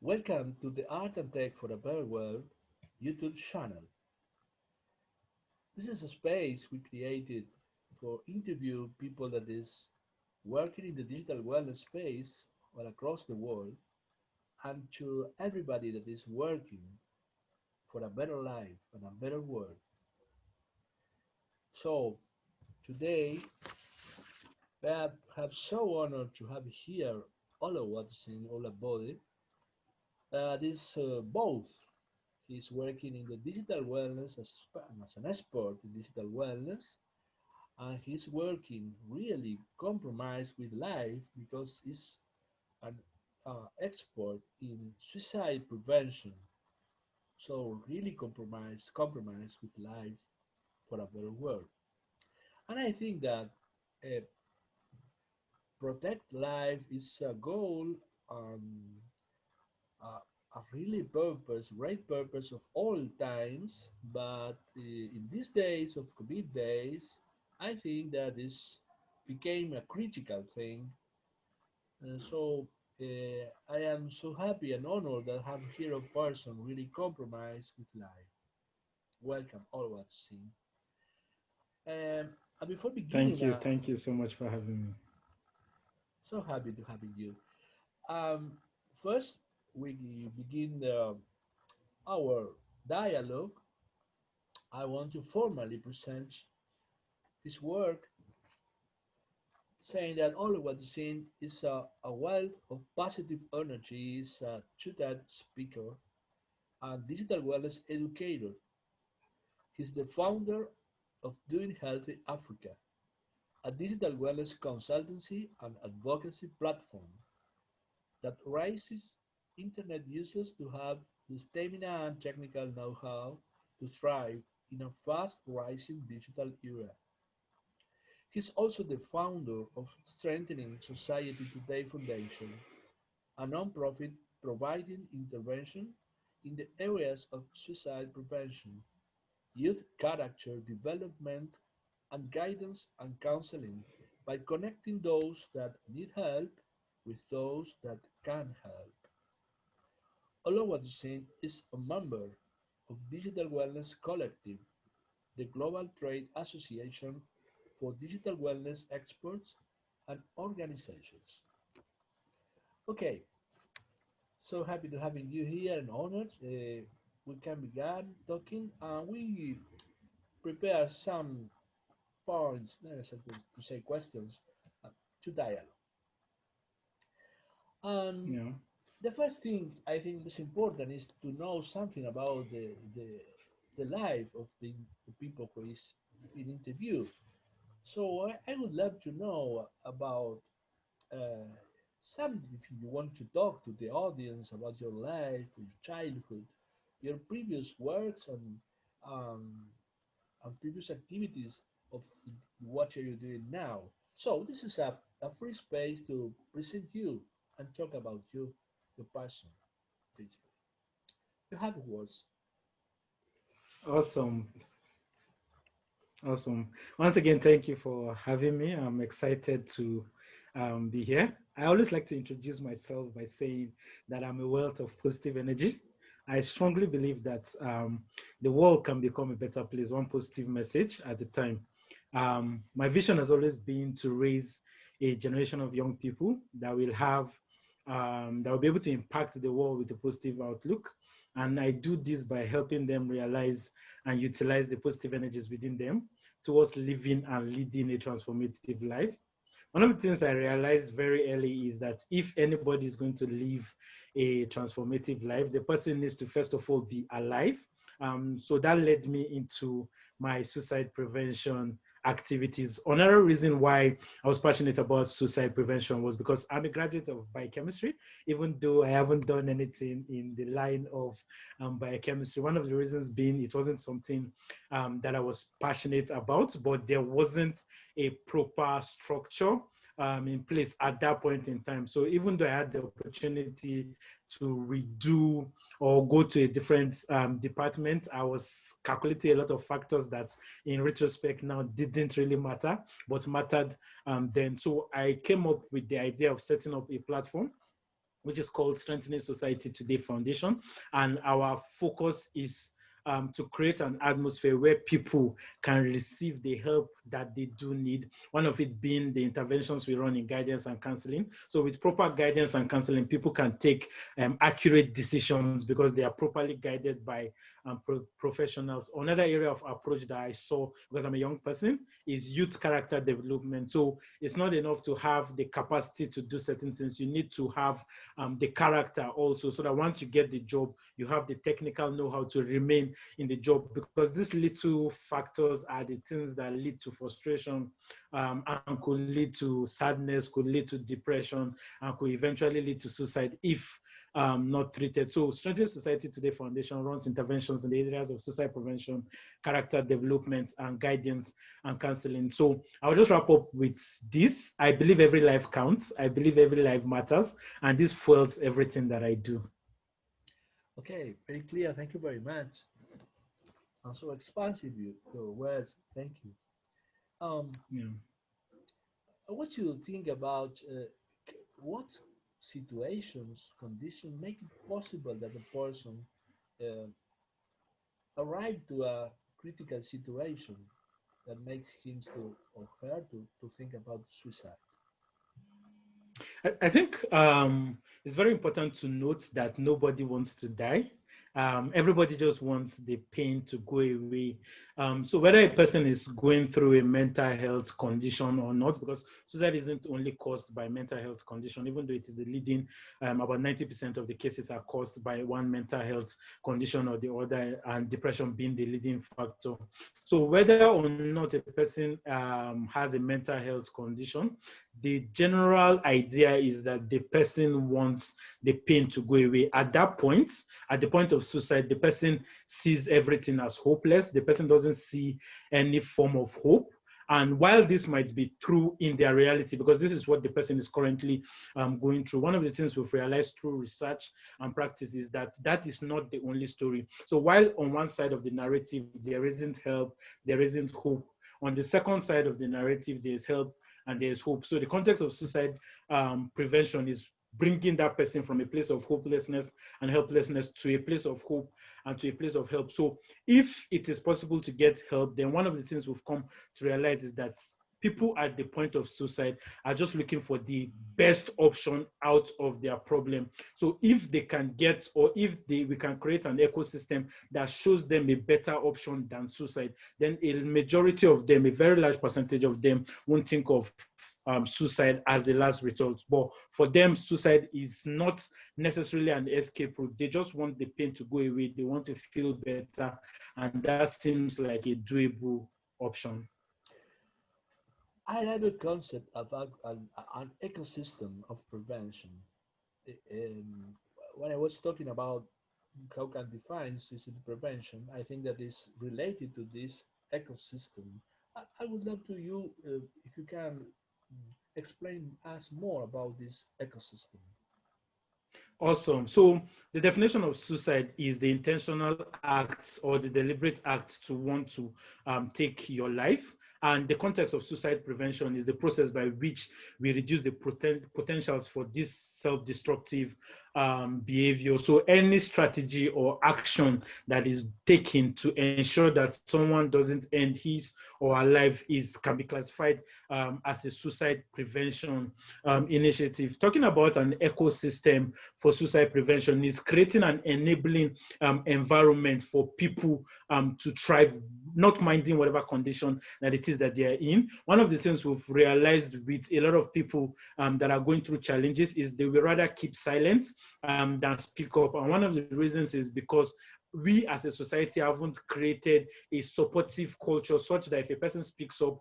Welcome to the Art and Tech for a Better World YouTube channel. This is a space we created for interview people that is working in the digital wellness space all across the world and to everybody that is working for a better life and a better world. So today we have so honored to have here Oluwatosin Olabode. This both he's working in the digital wellness as an expert in digital wellness, and he's working really compromised with life because he's an expert in suicide prevention. So really compromise with life for a better world. And I think that uh, protect life is a goal and a really great purpose of all times, but in these days of COVID days, I think that this became a critical thing. I am so happy and honored that I have here a person really compromised with life. Welcome, all to see. And before beginning, Thank you. Thank you so much for having me. so happy to having you. Um, First, we begin our dialogue. I want to formally present his work, saying that all what is seen is a wealth of positive energy, is a TED speaker and digital wellness educator. He's the founder of Doing Healthy Africa, a digital wellness consultancy and advocacy platform that raises internet users to have the stamina and technical know-how to thrive in a fast-rising digital era. He's also the founder of Strengthening Society Today Foundation, a nonprofit providing intervention in the areas of suicide prevention, youth character development, and guidance and counseling by connecting those that need help with those that can help. Oluwatosin is a member of Digital Wellness Collective, the global trade association for digital wellness experts and organizations. Okay, so happy to having you here and honored. We can begin talking and we prepare some points, to say questions uh, to dialogue. And Yeah. the first thing I think is important is to know something about the life of the people who is being interviewed. So I would love to know about uh, some, if you want to talk to the audience about your life, your childhood, your previous works um, and previous activities of what are you doing now. So this is a free space to present you and talk about you, your person, basically. You have words. Awesome. Awesome. Once again, thank you for having me. I'm excited to be here. I always like to introduce myself by saying that I'm a wealth of positive energy. I strongly believe that the world can become a better place, one positive message at a time. My vision has always been to raise a generation of young people that will be able to impact the world with a positive outlook. And I do this by helping them realize and utilize the positive energies within them towards living and leading a transformative life. One of the things I realized very early is that if anybody is going to live a transformative life, the person needs to first of all be alive. So that led me into my suicide prevention activities. Another reason why I was passionate about suicide prevention was because I'm a graduate of biochemistry, even though I haven't done anything in the line of biochemistry. One of the reasons being it wasn't something that I was passionate about, but there wasn't a proper structure in place at that point in time. So even though I had the opportunity to redo or go to a different department, I was calculating a lot of factors that in retrospect now didn't really matter, but mattered then. So I came up with the idea of setting up a platform which is called Strengthening Society Today Foundation. And our focus is to create an atmosphere where people can receive the help that they do need. One of it being the interventions we run in guidance and counseling. So with proper guidance and counseling, people can take accurate decisions because they are properly guided by professionals. Another area of approach that I saw, because I'm a young person, is youth character development. So it's not enough to have the capacity to do certain things. You need to have the character also, so that once you get the job, you have the technical know-how to remain in the job, because these little factors are the things that lead to frustration, and could lead to sadness, could lead to depression, and could eventually lead to suicide if not treated. So Strengthening Society Today Foundation runs interventions in the areas of suicide prevention, character development, and guidance and counseling. So I'll just wrap up with this. I believe every life counts. I believe every life matters. And this fuels everything that I do. Okay, very clear. Thank you very much. And so expansive your words. Thank you. Yeah. What you think about what situations, conditions make it possible that a person uh, arrive to a critical situation that makes him to or her to think about suicide? I think it's very important to note that nobody wants to die. Everybody just wants the pain to go away. So whether a person is going through a mental health condition or not, because suicide isn't only caused by mental health condition, even though it is the leading, about 90% of the cases are caused by one mental health condition or the other, and depression being the leading factor. So whether or not a person has a mental health condition, the general idea is that the person wants the pain to go away. At that point, at the point of suicide, the person sees everything as hopeless. The person doesn't see any form of hope. And while this might be true in their reality, because this is what the person is currently going through, one of the things we've realized through research and practice is that that is not the only story. So while on one side of the narrative, there isn't help, there isn't hope, on the second side of the narrative, there's help and there's hope. So the context of suicide prevention is bringing that person from a place of hopelessness and helplessness to a place of hope and to a place of help. So if it is possible to get help, then one of the things we've come to realize is that people at the point of suicide are just looking for the best option out of their problem. So if they can get, or if we can create an ecosystem that shows them a better option than suicide, then a majority of them, a very large percentage of them, won't think of suicide as the last result. But for them, suicide is not necessarily an escape route. They just want the pain to go away. They want to feel better. And that seems like a doable option. I have a concept of an ecosystem of prevention. Um, when I was talking about how can define suicide prevention, I think that is related to this ecosystem. I would love to you if you can explain us more about this ecosystem. Awesome. So the definition of suicide is the intentional act or the deliberate act to want to take your life. And the context of suicide prevention is the process by which we reduce the potentials for this self-destructive behavior. So any strategy or action that is taken to ensure that someone doesn't end his or her life can be classified as a suicide prevention initiative. Talking about an ecosystem for suicide prevention is creating an enabling environment for people to thrive, not minding whatever condition that it is that they are in. One of the things we've realized with a lot of people that are going through challenges is they will rather keep silent than speak up. And one of the reasons is because we as a society haven't created a supportive culture such that if a person speaks up,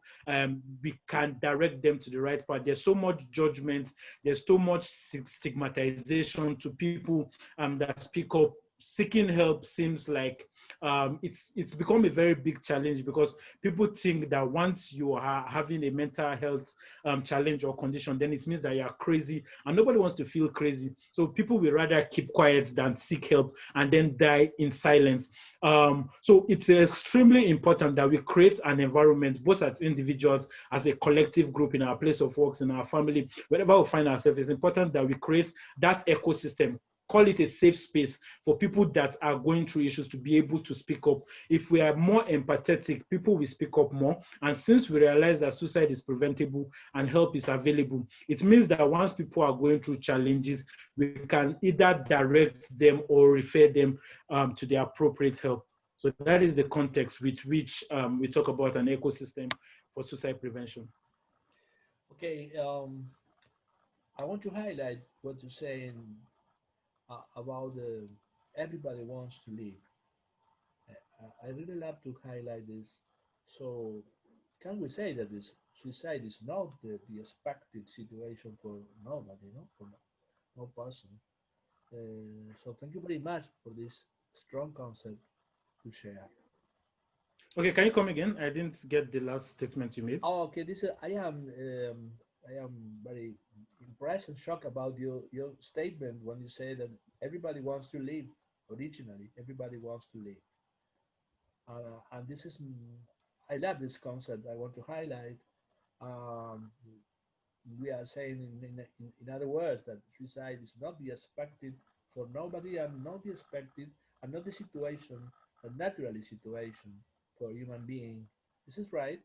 we can direct them to the right path. There's so much judgment, there's so much stigmatization to people that speak up. Seeking help seems like it's become a very big challenge, because people think that once you are having a mental health challenge or condition, then it means that you are crazy, and nobody wants to feel crazy. So people will rather keep quiet than seek help and then die in silence. So it's extremely important that we create an environment, both as individuals, as a collective group, in our place of works, in our family, wherever we find ourselves. It's important that we create that ecosystem, call it a safe space for people that are going through issues to be able to speak up. If we are more empathetic, people will speak up more. And since we realize that suicide is preventable and help is available, it means that once people are going through challenges, we can either direct them or refer them to the appropriate help. So that is the context with which we talk about an ecosystem for suicide prevention. Okay, I want to highlight what you're saying about everybody wants to live. I really love to highlight this. So, can we say that this suicide is not the expected situation for nobody, no, for no person? So, thank you very much for this strong concept to share. Okay, can you come again? I didn't get the last statement you made. Oh, okay. This I am very impressed and shocked about your statement when you say that everybody wants to live. Originally, everybody wants to live, and this is I love this concept. I want to highlight. Um, we are saying in other words that suicide is not the expected for nobody, and not the expected, and not the situation, a naturally situation for a human being. This is right.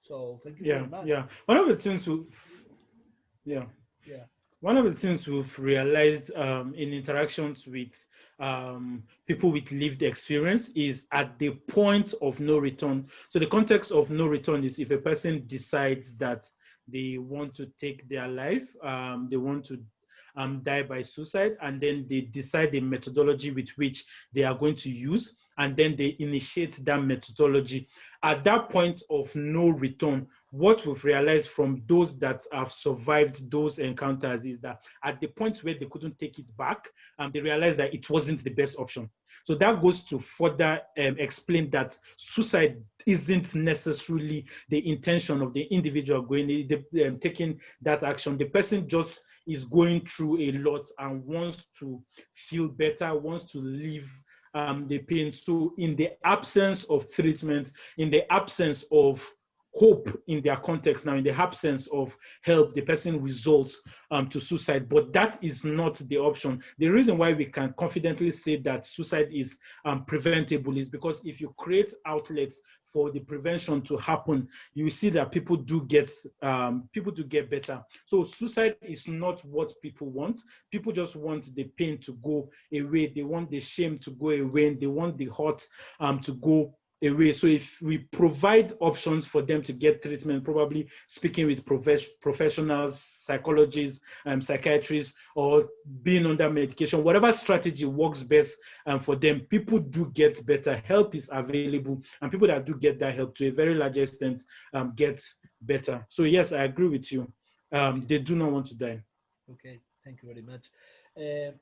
So thank you very Yeah, much. yeah. Yeah. Yeah. One of the things we've realized in interactions with people with lived experience is at the point of no return. So the context of no return is if a person decides that they want to take their life, they want to die by suicide, and then they decide the methodology with which they are going to use, and then they initiate that methodology. At that point of no return, what we've realized from those that have survived those encounters is that at the point where they couldn't take it back, they realized that it wasn't the best option. So that goes to further explain that suicide isn't necessarily the intention of the individual taking that action. The person just is going through a lot and wants to feel better, wants to leave the pain. So in the absence of treatment, in the absence of hope in their context now, in the absence of help, the person resorts to suicide. But that is not the option. The reason why we can confidently say that suicide is preventable is because if you create outlets for the prevention to happen, you see that people do get better. So suicide is not what people want. People just want the pain to go away. They want the shame to go away. They want the hurt to go away. So if we provide options for them to get treatment, probably speaking with professionals, psychologists, psychiatrists, or being under medication, whatever strategy works best for them, people do get better. Help is available, and people that do get that help to a very large extent get better. So yes, I agree with you. Okay. They do not want to die. Okay. Thank you very much. Uh,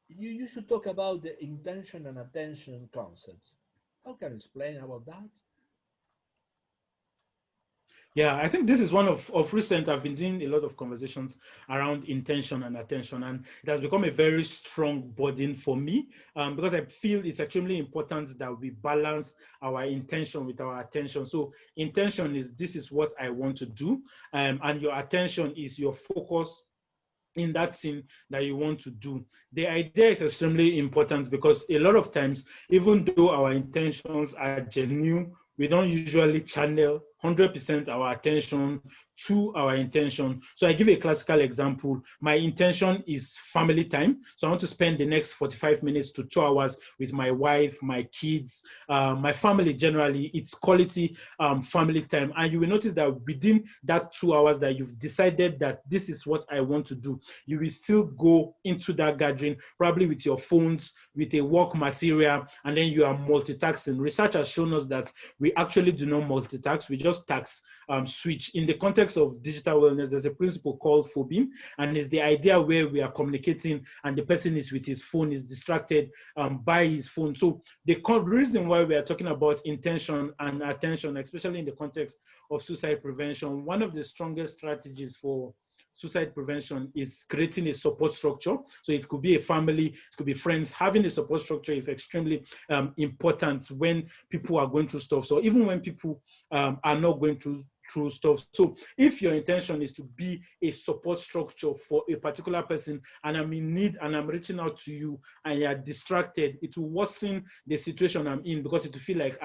you used to talk about the intention and attention concepts. How can you explain about that? Yeah, I think this is one of recent. I've been doing a lot of conversations around intention and attention, and it has become a very strong burden for me because I feel it's extremely important that we balance our intention with our attention. So, intention is this is what I want to do, and your attention is your focus in that thing that you want to do. The idea is extremely important because a lot of times, even though our intentions are genuine, we don't usually channel 100% our attention to our intention. So I give a classical example. My intention is family time. So I want to spend the next 45 minutes to 2 hours with my wife, my kids, my family generally. It's quality family time. And you will notice that within that 2 hours that you've decided that this is what I want to do, you will still go into that gathering, probably with your phones, with a work material, and then you are multitasking. Research has shown us that we actually do not multitask, we just task. switch. In the context of digital wellness, there's a principle called phobing, and it's the idea where we are communicating and the person is with his phone, is distracted by his phone. So the reason why we are talking about intention and attention, especially in the context of suicide prevention, one of the strongest strategies for suicide prevention is creating a support structure. So it could be a family, it could be friends. Having a support structure is extremely important when people are going through stuff. So even when people are not going through stuff. So if your intention is to be a support structure for a particular person, and I'm in need and I'm reaching out to you and you're distracted, it will worsen the situation I'm in, because it will feel like,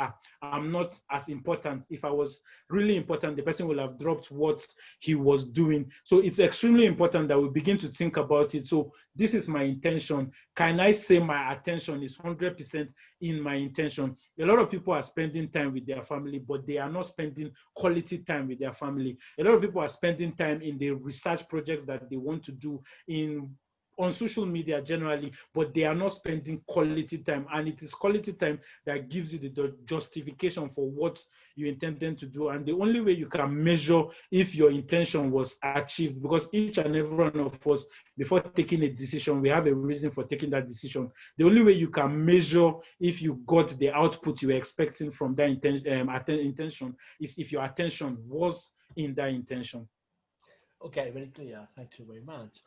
I'm not as important. If I was really important, the person will have dropped what he was doing. So it's extremely important that we begin to think about it. So this is my intention. Can I say my attention is 100% in my intention? A lot of people are spending time with their family, but they are not spending quality time with their family. A lot of people are spending time in the research projects that they want to do on social media generally, but they are not spending quality time. And it is quality time that gives you the justification for what you intended to do. And the only way you can measure if your intention was achieved, because each and every one of us, before taking a decision, we have a reason for taking that decision. The only way you can measure if you got the output you were expecting from that intention is if your attention was in that intention. Okay, very clear. Thank you very much.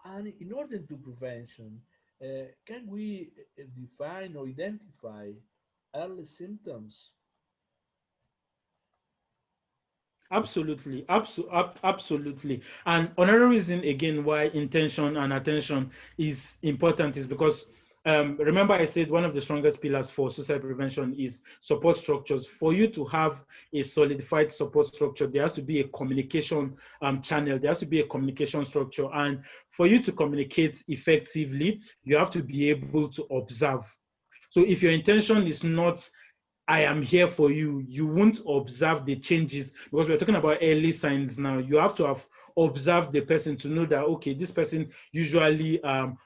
And in order to prevention, can we define or identify early symptoms? Absolutely, absolutely. And another reason again why intention and attention is important is because remember I said one of the strongest pillars for suicide prevention is support structures. For you to have a solidified support structure, there has to be a communication channel. There has to be a communication structure, and for you to communicate effectively, you have to be able to observe. So if your intention is not I am here for you, you won't observe the changes, because we're talking about early signs now. You have to have observed the person to know that, okay, this person usually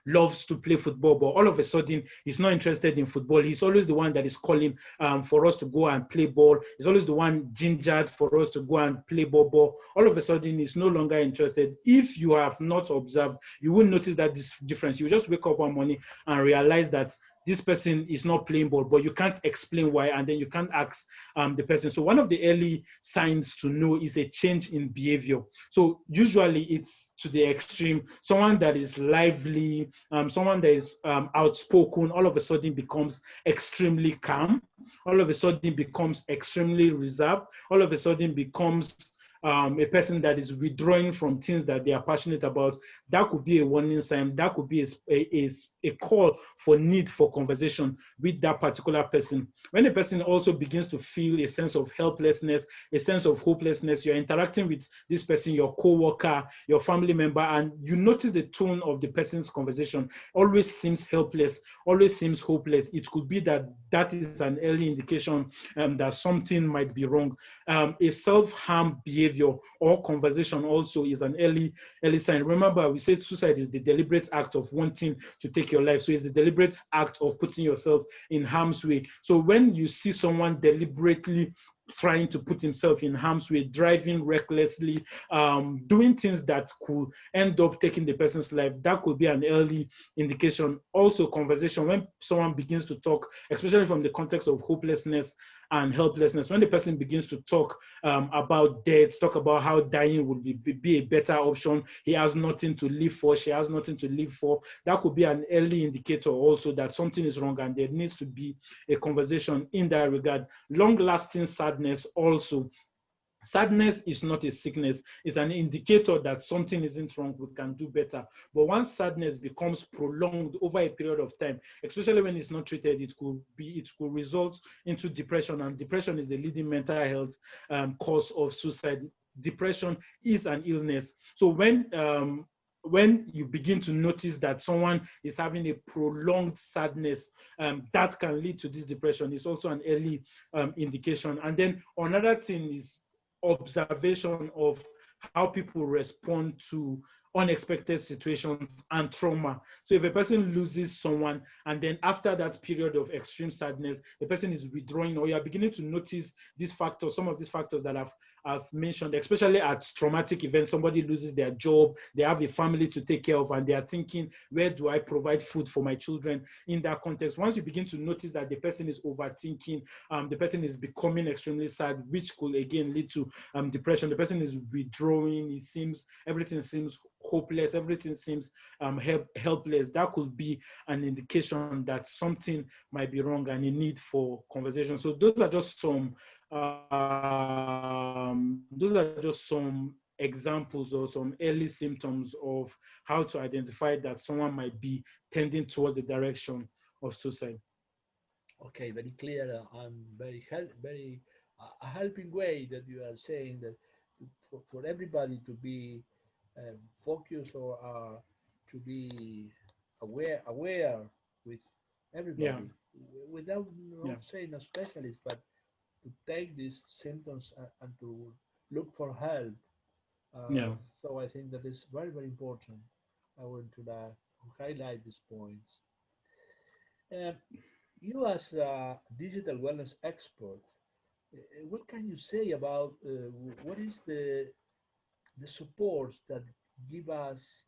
loves to play football, but all of a sudden he's not interested in football. He's always the one that is calling for us to go and play ball. He's always the one gingered for us to go and play ball. All of a sudden he's no longer interested. If you have not observed, you won't notice that this difference. You just wake up one morning and realize that this person is not playing ball, but you can't explain why, and then you can't ask the person. So one of the early signs to know is a change in behavior. So usually it's to the extreme. Someone that is lively, someone that is outspoken, all of a sudden becomes extremely calm, all of a sudden becomes extremely reserved, all of a sudden becomes a person that is withdrawing from things that they are passionate about. That could be a warning sign. That could be a call for need for conversation with that particular person. When a person also begins to feel a sense of helplessness, a sense of hopelessness, you're interacting with this person, your co-worker, your family member, and you notice the tone of the person's conversation always seems helpless, always seems hopeless. It could be that that is an early indication that something might be wrong. A self-harm behavior or conversation also is an early sign. Remember, we said suicide is the deliberate act of wanting to take your life. So it's the deliberate act of putting yourself in harm's way. So when you see someone deliberately trying to put himself in harm's way, driving recklessly, doing things that could end up taking the person's life, that could be an early indication. Also, conversation, when someone begins to talk, especially from the context of hopelessness and helplessness, when the person begins to talk about death, talk about how dying would be a better option, he has nothing to live for, she has nothing to live for, that could be an early indicator also that something is wrong and there needs to be a conversation in that regard. Long-lasting sadness also. Sadness is not a sickness. It's an indicator that something isn't wrong, we can do better. But once sadness becomes prolonged over a period of time, especially when it's not treated, it could result into depression, and depression is the leading mental health cause of suicide. Depression is an illness. So when you begin to notice that someone is having a prolonged sadness, that can lead to this depression. It's also an early indication. And then another thing is observation of how people respond to unexpected situations and trauma. So if a person loses someone and then after that period of extreme sadness, the person is withdrawing, or you're beginning to notice these factors, some of these factors that have I've mentioned, especially at traumatic events, somebody loses their job, they have a family to take care of, and they are thinking, where do I provide food for my children in that context? Once you begin to notice that the person is overthinking, the person is becoming extremely sad, which could again lead to depression. The person is withdrawing. It seems everything seems hopeless. Everything seems helpless. That could be an indication that something might be wrong and a need for conversation. So those are just some examples or some early symptoms of how to identify that someone might be tending towards the direction of suicide. Okay, very clear and very a helping way that you are saying that for everybody to be focused or to be aware with Yeah, everybody without yeah, not saying a specialist, but to take these symptoms and to look for help. yeah. So I think that is very important. I want to highlight these points. Uh, you as a digital wellness expert, what can you say about what is the supports that give us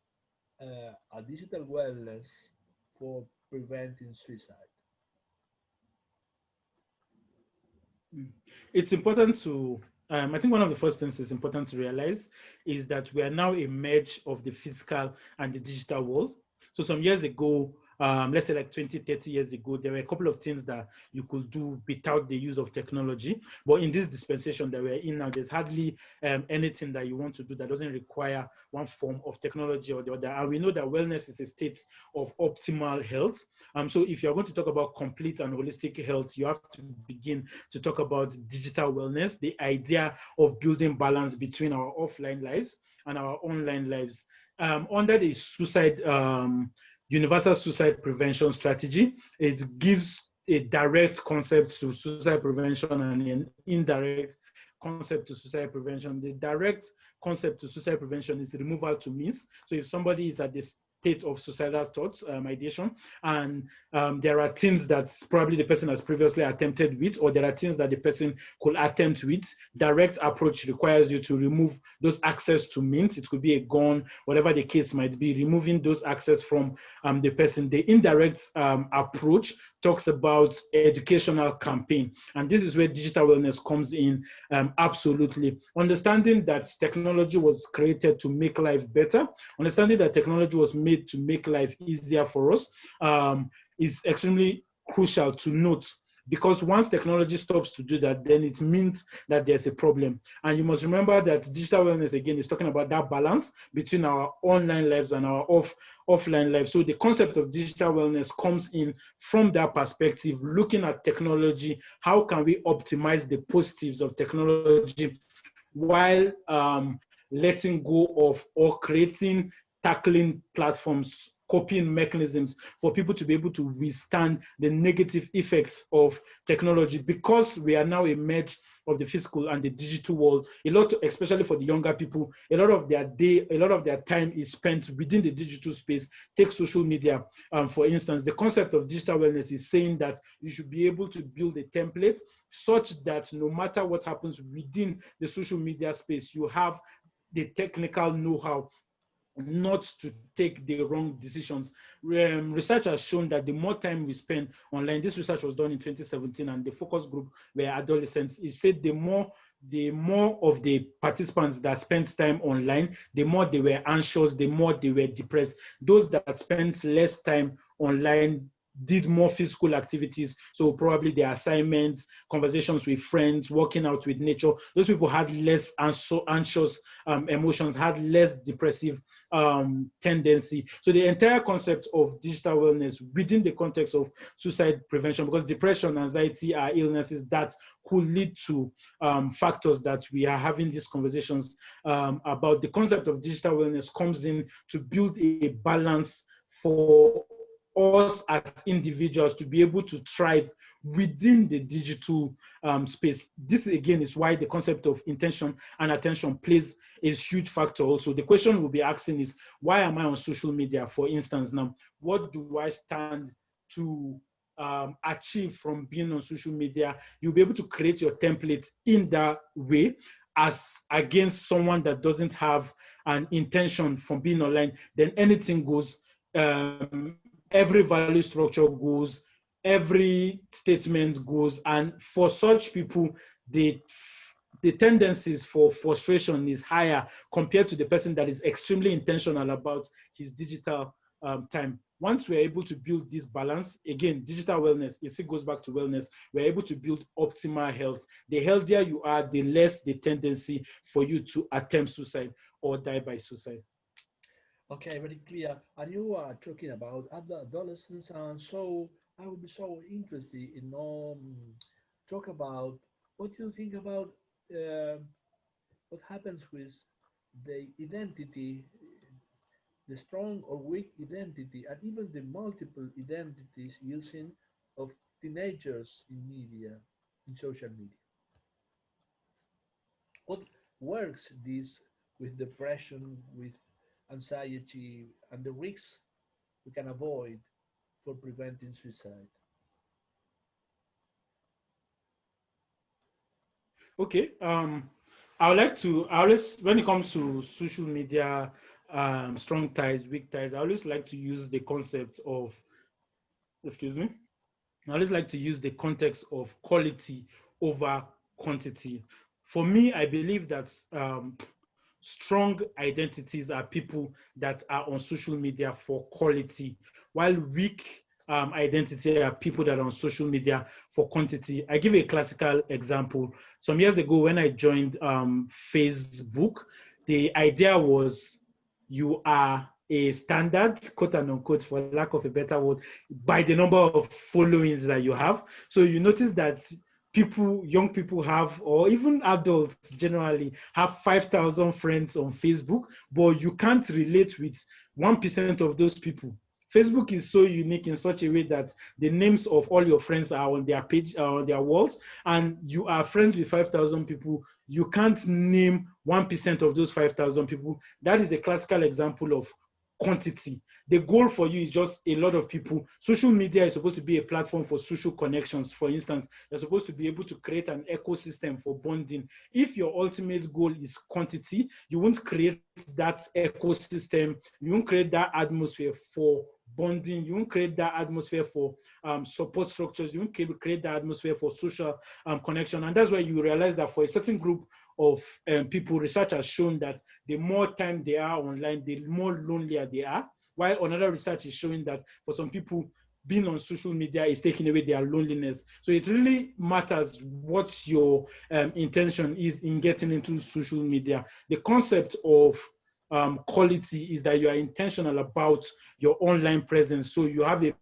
a digital wellness for preventing suicide? Mm. It's important to, I think one of the first things is important to realize is that we are now a merge of the physical and the digital world. So some years ago, let's say like 20, 30 years ago, there were a couple of things that you could do without the use of technology. But in this dispensation that we're in now, there's hardly anything that you want to do that doesn't require one form of technology or the other. And we know that wellness is a state of optimal health. So if you're going to talk about complete and holistic health, you have to begin to talk about digital wellness, the idea of building balance between our offline lives and our online lives. Under the suicide, universal suicide prevention strategy, it gives a direct concept to suicide prevention and an indirect concept to suicide prevention. The direct concept to suicide prevention is removal to means. So if somebody is at this state of suicidal thoughts, ideation, and there are things that probably the person has previously attempted with, or there are things that the person could attempt with. Direct approach requires you to remove those access to means. It could be a gun, whatever the case might be, removing those access from the person. The indirect approach talks about educational campaign, and this is where digital wellness comes in. Absolutely understanding that technology was created to make life better, understanding that technology was made to make life easier for us, is extremely crucial to note, because once technology stops to do that, then it means that there's a problem. And you must remember that digital wellness, again, is talking about that balance between our online lives and our offline lives. So the concept of digital wellness comes in from that perspective, looking at technology. How can we optimize the positives of technology while letting go of or creating, tackling platforms, coping mechanisms for people to be able to withstand the negative effects of technology, because we are now a merge of the physical and the digital world. A lot, especially for the younger people, a lot of their day, a lot of their time is spent within the digital space. Take social media, for instance. The concept of digital wellness is saying that you should be able to build a template such that no matter what happens within the social media space, you have the technical know-how not to take the wrong decisions. Research has shown that the more time we spend online, this research was done in 2017, and the focus group were adolescents. It said the more of the participants that spent time online, the more they were anxious, the more they were depressed. Those that spent less time online did more physical activities, so probably their assignments, conversations with friends, working out with nature. Those people had less anxious emotions, had less depressive tendency. So the entire concept of digital wellness within the context of suicide prevention, because depression, anxiety are illnesses that could lead to factors that we are having these conversations about. The concept of digital wellness comes in to build a balance for us as individuals to be able to thrive within the digital space. This again is why the concept of intention and attention plays a huge factor also. The question we'll be asking is, why am I on social media, for instance? Now, what do I stand to achieve from being on social media? You'll be able to create your template in that way. as against someone that doesn't have an intention from being online, then anything goes. Every value structure goes, every statement goes, and for such people, the the tendencies for frustration is higher compared to the person that is extremely intentional about his digital time. Once we're able to build this balance, again, digital wellness, it still goes back to wellness, we're able to build optimal health. The healthier you are, the less the tendency for you to attempt suicide or die by suicide. Okay, very clear. And you are talking about adolescents, and so I would be so interested in talk about what you think about uh, what happens with the identity, the strong or weak identity, and even the multiple identities using of teenagers in media, in social media. What works this with depression, with anxiety, and the risks we can avoid for preventing suicide? Okay. I would like to. I always, when it comes to social media, strong ties, weak ties, I always like to use the concept of. Excuse me. I always like to use the context of quality over quantity. For me, I believe that strong identities are people that are on social media for quality, while weak identity are people that are on social media for quantity. I give a classical example. Some years ago, when I joined Facebook, the idea was you are a standard, quote and unquote, for lack of a better word, by the number of followings that you have. So you notice that people, young people have, or even adults generally have 5,000 friends on Facebook, but you can't relate with 1% of those people. Facebook is so unique in such a way that the names of all your friends are on their page, on their walls, and you are friends with 5,000 people. You can't name 1% of those 5,000 people. That is a classical example of quantity. The goal for you is just a lot of people. Social media is supposed to be a platform for social connections. For instance, you're supposed to be able to create an ecosystem for bonding. If your ultimate goal is quantity, you won't create that ecosystem. You won't create that atmosphere for bonding. You won't create that atmosphere for support structures. You won't create that atmosphere for social connection. And that's why you realize that for a certain group of people, research has shown that the more time they are online, the more lonelier they are. While another research is showing that for some people, being on social media is taking away their loneliness. So it really matters what your intention is in getting into social media. The concept of quality is that you are intentional about your online presence. So you have a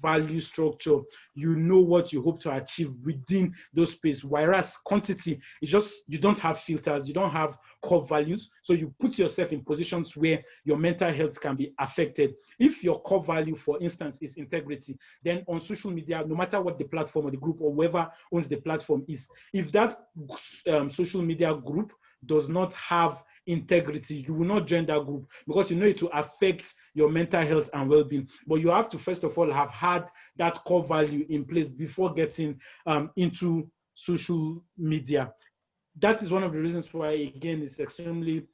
value structure. You know what you hope to achieve within those space. Whereas quantity is just, you don't have filters, you don't have core values. So you put yourself in positions where your mental health can be affected. If your core value, for instance, is integrity, then on social media, no matter what the platform or the group or whoever owns the platform is, if that social media group does not have integrity, you will not join that group because you know it will affect your mental health and well-being. But you have to first of all have had that core value in place before getting into social media. That is one of the reasons why, again, it's extremely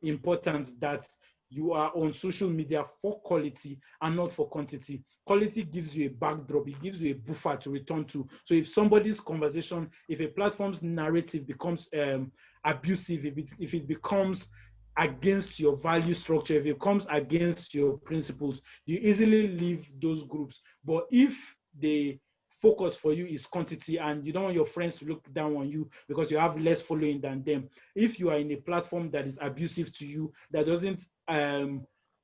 important that you are on social media for quality and not for quantity. Quality gives you a backdrop, it gives you a buffer to return to. So if somebody's conversation, if a platform's narrative becomes abusive, if it becomes against your value structure, if it comes against your principles, you easily leave those groups. But if the focus for you is quantity and you don't want your friends to look down on you because you have less following than them, if you are in a platform that is abusive to you, that doesn't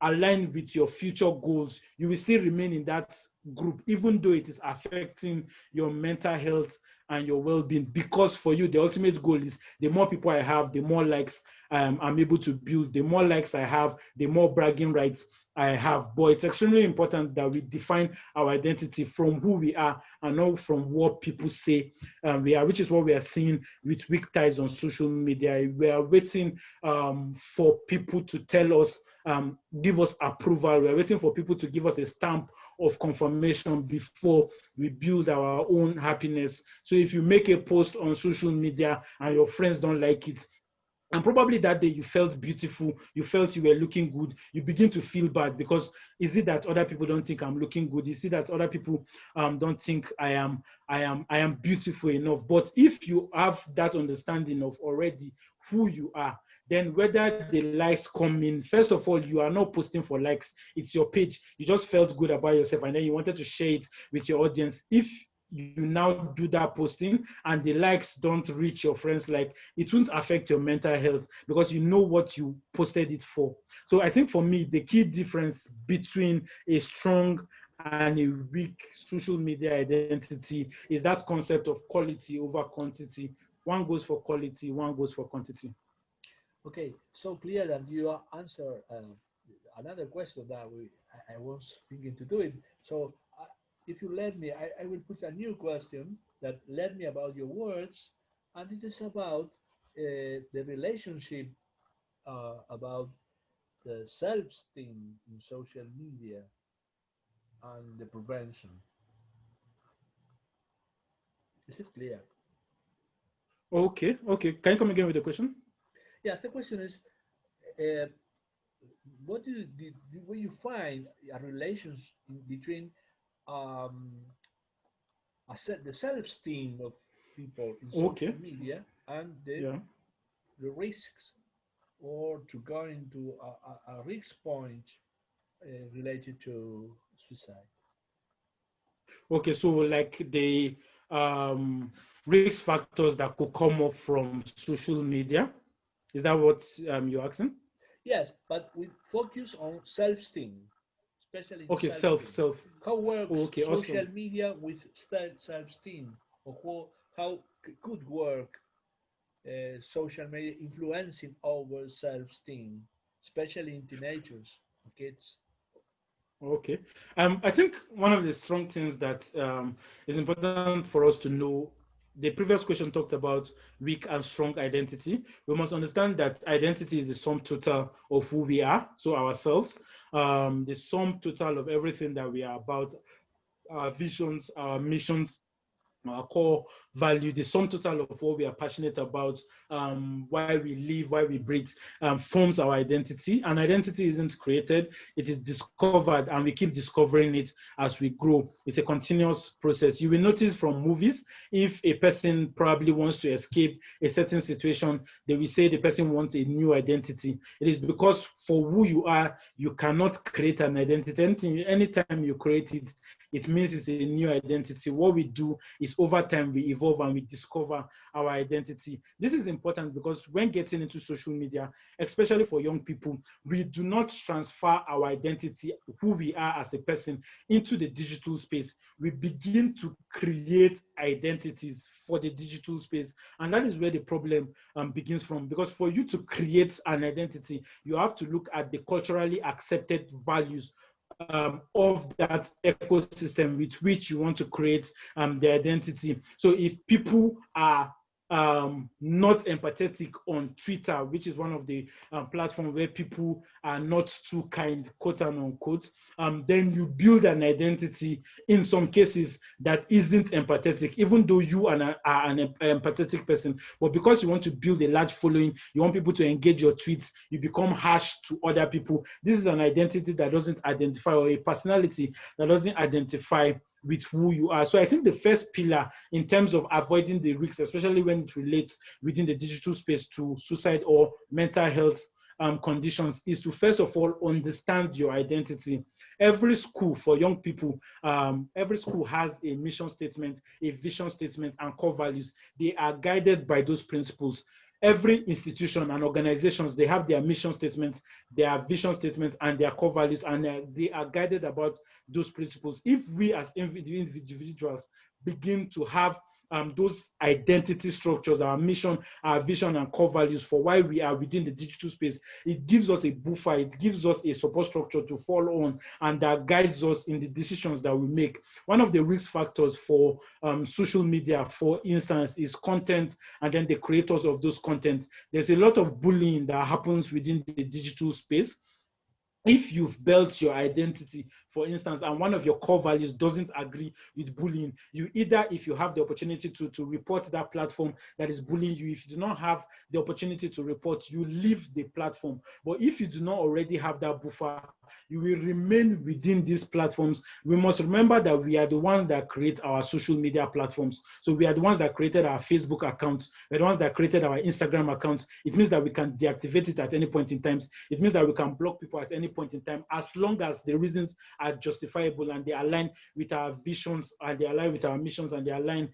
align with your future goals, you will still remain in that group even though it is affecting your mental health and your well-being, because for you the ultimate goal is the more people I have, the more likes I'm able to build, the more likes I have, the more bragging rights I have. But it's extremely important that we define our identity from who we are and not from what people say we are, which is what we are seeing with weak ties on social media. We are waiting for people to tell us, give us approval. We are waiting for people to give us a stamp of confirmation before we build our own happiness. So if you make a post on social media and your friends don't like it, and probably that day you felt beautiful, you felt you were looking good, you begin to feel bad because is it that other people don't think I'm looking good? Is it that other people don't think I am beautiful enough? But if you have that understanding of already who you are, then whether the likes come in, first of all, you are not posting for likes. It's your page. You just felt good about yourself, and then you wanted to share it with your audience. If you now do that posting and the likes don't reach your friends, like, it won't affect your mental health because you know what you posted it for. So I think for me, the key difference between a strong and a weak social media identity is that concept of quality over quantity. One goes for quality, one goes for quantity. Okay, so clear that you answer another question that I was thinking to do it. So if you let me, I will put a new question that let me about your words, and it is about the relationship about the self-esteem in social media and the prevention. Is it clear? Okay. Can you come again with the question? Yes, the question is, uh, what do you find a relationship between um, the self-esteem of people in social Okay. media and Yeah. the risks or to go into a risk point related to suicide? Okay, so like the risk factors that could come up from social media. Is that what you're asking? Yes, but we focus on self-esteem, especially in Okay, self-esteem. self. How works Okay, social awesome. media with self-esteem, or how could work social media influencing our self-esteem, especially in teenagers, kids? Okay. I think one of the strong things that is important for us to know, the previous question talked about weak and strong identity. We must understand that identity is the sum total of who we are, so ourselves, the sum total of everything that we are about, our visions, our missions, our core value, the sum total of what we are passionate about, why we live, why we breathe, forms our identity. And identity isn't created, it is discovered, and we keep discovering it as we grow. It's a continuous process. You will notice from movies, if a person probably wants to escape a certain situation, they will say the person wants a new identity. It is because for who you are, you cannot create an identity. Anytime you create it, it means it's a new identity. What we do is over time we evolve and we discover our identity. This is important because when getting into social media, especially for young people, we do not transfer our identity, who we are as a person, into the digital space. We begin to create identities for the digital space. And that is where the problem begins from. Because for you to create an identity, you have to look at the culturally accepted values of that ecosystem with which you want to create the identity. So if people are not empathetic on Twitter, which is one of the platforms where people are not too kind, quote and unquote, then you build an identity in some cases that isn't empathetic, even though you are an empathetic person. But because you want to build a large following, you want people to engage your tweets, you become harsh to other people. This is an identity that doesn't identify, or a personality that doesn't identify with who you are. So I think the first pillar in terms of avoiding the risks, especially when it relates within the digital space to suicide or mental health conditions, is to first of all understand your identity. Every school for young people, every school has a mission statement, a vision statement, and core values. They are guided by those principles. Every institution and organizations, they have their mission statement, their vision statement, and their core values, and they are guided about those principles. If we as individuals begin to have those identity structures, our mission, our vision, and core values for why we are within the digital space, it gives us a buffer, it gives us a support structure to fall on, and that guides us in the decisions that we make. One of the risk factors for social media, for instance, is content, and then the creators of those contents. There's a lot of bullying that happens within the digital space. if you've built your identity, for instance, and one of your core values doesn't agree with bullying, you either, if you have the opportunity to report that platform that is bullying you, if you do not have the opportunity to report, you leave the platform. But if you do not already have that buffer, you will remain within these platforms. We must remember that we are the ones that create our social media platforms. So we are the ones that created our Facebook accounts. We're the ones that created our Instagram accounts. It means that we can deactivate it at any point in time. It means that we can block people at any point in time, as long as the reasons are justifiable and they align with our visions, and they align with our missions, and they align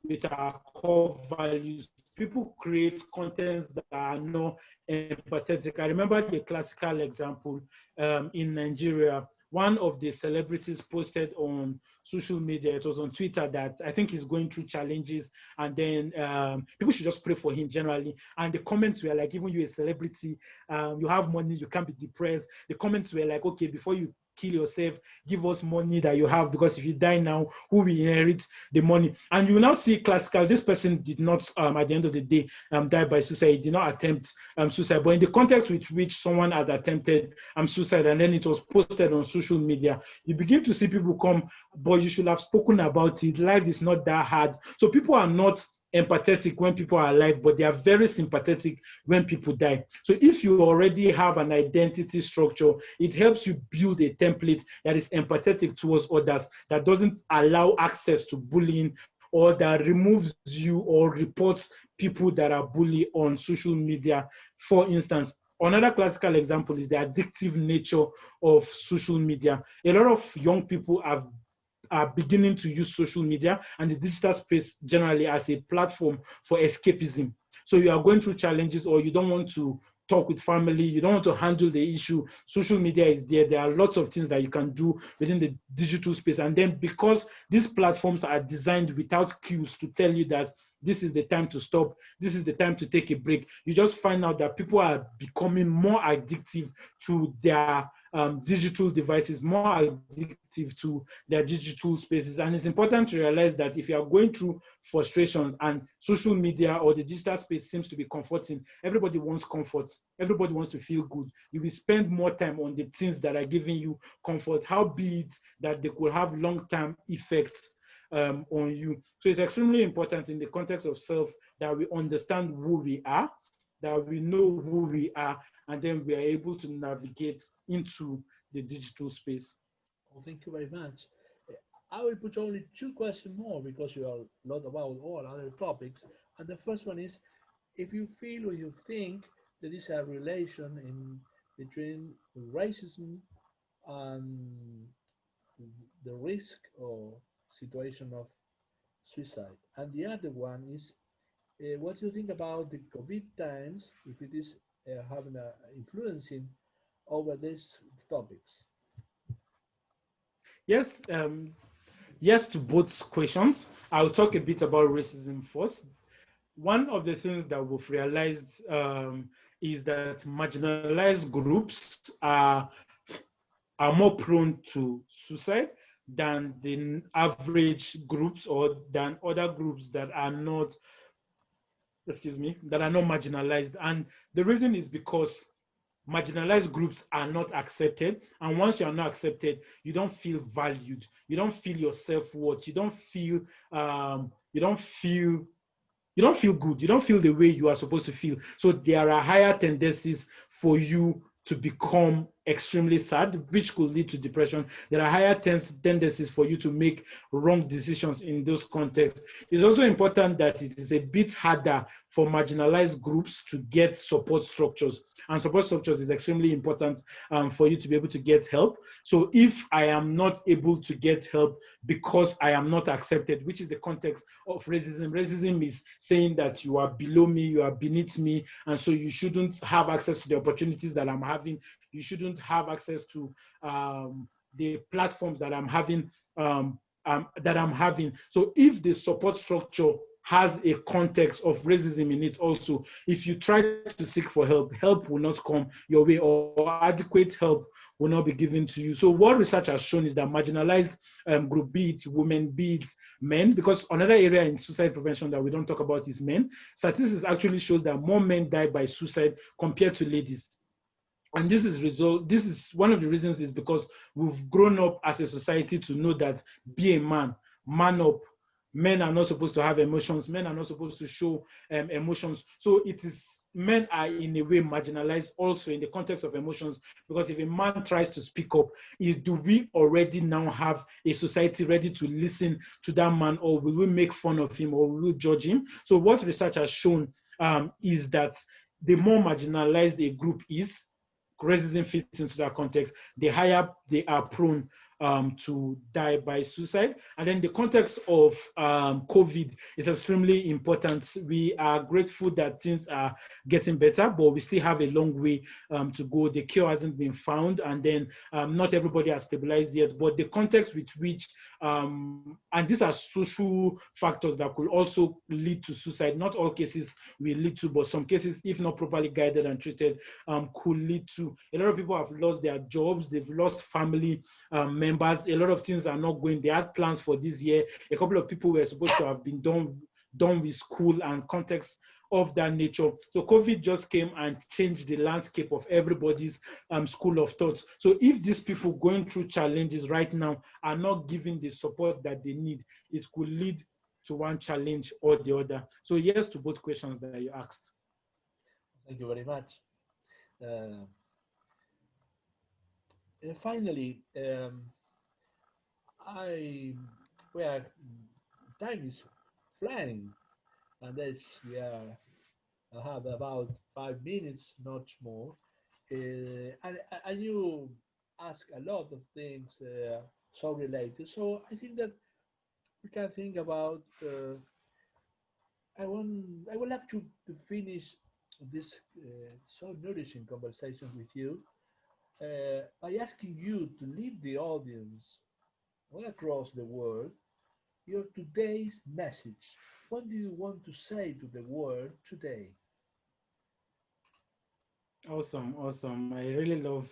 with our core values. People create contents that are not empathetic. I remember the classical example in Nigeria. One of the celebrities posted on social media, it was on Twitter, that I think he's going through challenges, and then people should just pray for him generally. And the comments were like, even you a celebrity, you have money, you can't be depressed. The comments were like, okay, before you kill yourself, give us money that you have, because if you die now, who will inherit the money? And you will now see classical, this person did not at the end of the day die by suicide. He did not attempt suicide, but in the context with which someone had attempted suicide, and then it was posted on social media, you begin to see people come, but you should have spoken about it. Life is not that hard. So people are not empathetic when people are alive, but they are very sympathetic when people die. So if you already have an identity structure, it helps you build a template that is empathetic towards others, that doesn't allow access to bullying, or that removes you or reports people that are bullied on social media. For instance, another classical example is the addictive nature of social media. A lot of young people are beginning to use social media and the digital space generally as a platform for escapism. So you are going through challenges, or you don't want to talk with family, you don't want to handle the issue, social media is there. There are lots of things that you can do within the digital space. And then because these platforms are designed without cues to tell you that this is the time to stop, this is the time to take a break, you just find out that people are becoming more addictive to their digital devices, more addictive to their digital spaces. And it's important to realize that if you are going through frustrations and social media or the digital space seems to be comforting, everybody wants comfort, everybody wants to feel good, you will spend more time on the things that are giving you comfort, how be it that they could have long-term effects on you. So it's extremely important in the context of self that we understand who we are, that we know who we are, and then we are able to navigate into the digital space. Oh, thank you very much. I will put only two questions more because you are a lot about all other topics. And the first one is, if you feel or you think there is a relation in between racism and the risk or situation of suicide. And the other one is, what do you think about the COVID times, if it is having a influencing over these topics? Yes, yes to both questions. I'll talk a bit about racism first. One of the things that we've realized is that marginalized groups are more prone to suicide than the average groups, or than other groups that are not, excuse me, that are not marginalized. And the reason is because marginalized groups are not accepted, and once you are not accepted, you don't feel valued, you don't feel your self-worth, you don't feel you don't feel good, you don't feel the way you are supposed to feel. So there are higher tendencies for you to become extremely sad, which could lead to depression. There are higher tendencies for you to make wrong decisions in those contexts. It's also important that it is a bit harder for marginalized groups to get support structures. And support structures is extremely important for you to be able to get help. So if I am not able to get help because I am not accepted, which is the context of racism. Racism is saying that you are below me, you are beneath me, and so you shouldn't have access to the opportunities that I'm having. You shouldn't have access to the platforms that I'm having. So if the support structure has a context of racism in it also, if you try to seek for help, help will not come your way, or adequate help will not be given to you. So what research has shown is that marginalized group, be it women, be it men, because another area in suicide prevention that we don't talk about is men. Statistics actually shows that more men die by suicide compared to ladies. And this is one of the reasons is because we've grown up as a society to know that be a man up. Men are not supposed to have emotions. Men are not supposed to show emotions. So it is, men are in a way marginalized also in the context of emotions, because if a man tries to speak up, do we already now have a society ready to listen to that man, or will we make fun of him, or will we judge him? So what research has shown is that the more marginalized a group is, racism fits into that context, the higher they are prone to die by suicide. And then the context of COVID is extremely important. We are grateful that things are getting better, but we still have a long way to go. The cure hasn't been found, and then not everybody has stabilized yet. But the context with which, and these are social factors that could also lead to suicide. Not all cases will lead to, but some cases, if not properly guided and treated, could lead to. A lot of people have lost their jobs, they've lost family members. A lot of things are not going. They had plans for this year. A couple of people were supposed to have been done with school and context of that nature. So COVID just came and changed the landscape of everybody's school of thought. So if these people going through challenges right now are not given the support that they need, it could lead to one challenge or the other. So yes to both questions that you asked. Thank you very much. Uh, Finally, I well, time is flying, and that's I have about 5 minutes, not more. And you ask a lot of things so related. So I think that we can think about. I would like to finish this so nourishing conversation with you by asking you to leave the audience all across the world your today's message. What do you want to say to the world today? Awesome, awesome. I really love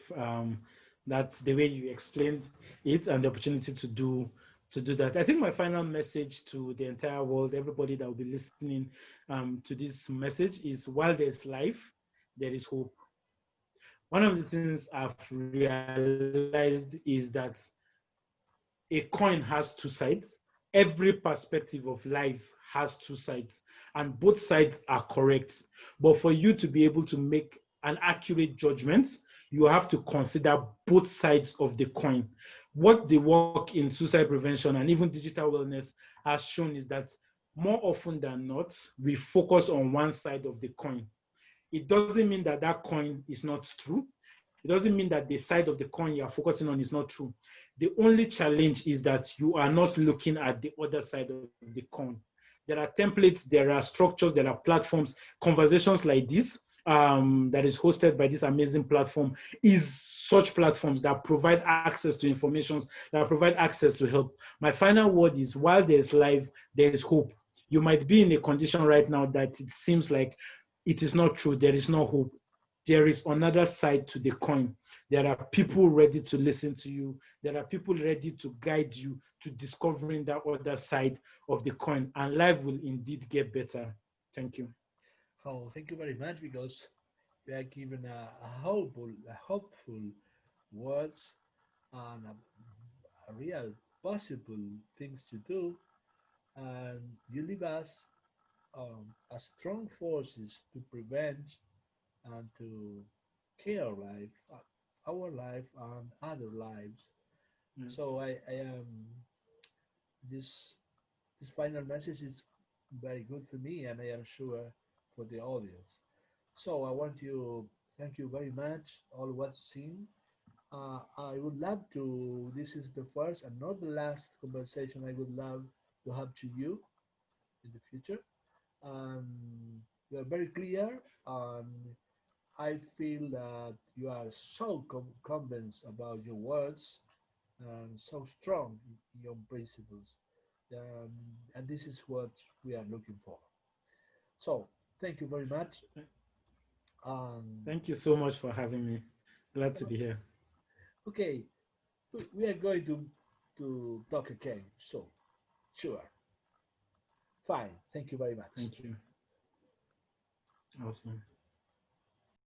that the way you explained it and the opportunity to do that. I think my final message to the entire world, everybody that will be listening to this message, is while there's life, there is hope. One of the things I've realized is that a coin has two sides. Every perspective of life has two sides, and both sides are correct. But for you to be able to make an accurate judgment, you have to consider both sides of the coin. What the work in suicide prevention and even digital wellness has shown is that more often than not, we focus on one side of the coin. It doesn't mean that that coin is not true. It doesn't mean that the side of the coin you are focusing on is not true. The only challenge is that you are not looking at the other side of the coin. There are templates, there are structures, there are platforms. Conversations like this, that is hosted by this amazing platform, is such platforms that provide access to information, that provide access to help. My final word is, while there's life, there is hope. You might be in a condition right now that it seems like it is not true, there is no hope. There is another side to the coin. There are people ready to listen to you. There are people ready to guide you to discovering that other side of the coin, and life will indeed get better. Thank you. Oh, thank you very much because we are given a hopeful words and a real possible things to do, and you leave us as strong forces to prevent and to care life, our life and other lives. Yes. So I am this this final message is very good for me, and I am sure for the audience. So I want to thank you very much, all watching. I would love to. This is the first and not the last conversation I would love to have to you in the future. You are very clear, and I feel that you are so convinced about your words and so strong in your principles. Um, and this is what we are looking for. So, thank you very much. Um, Thank you so much for having me. Glad to be here. okay, we are going to talk again. So, sure. Fine. Thank you very much. Thank you. Awesome.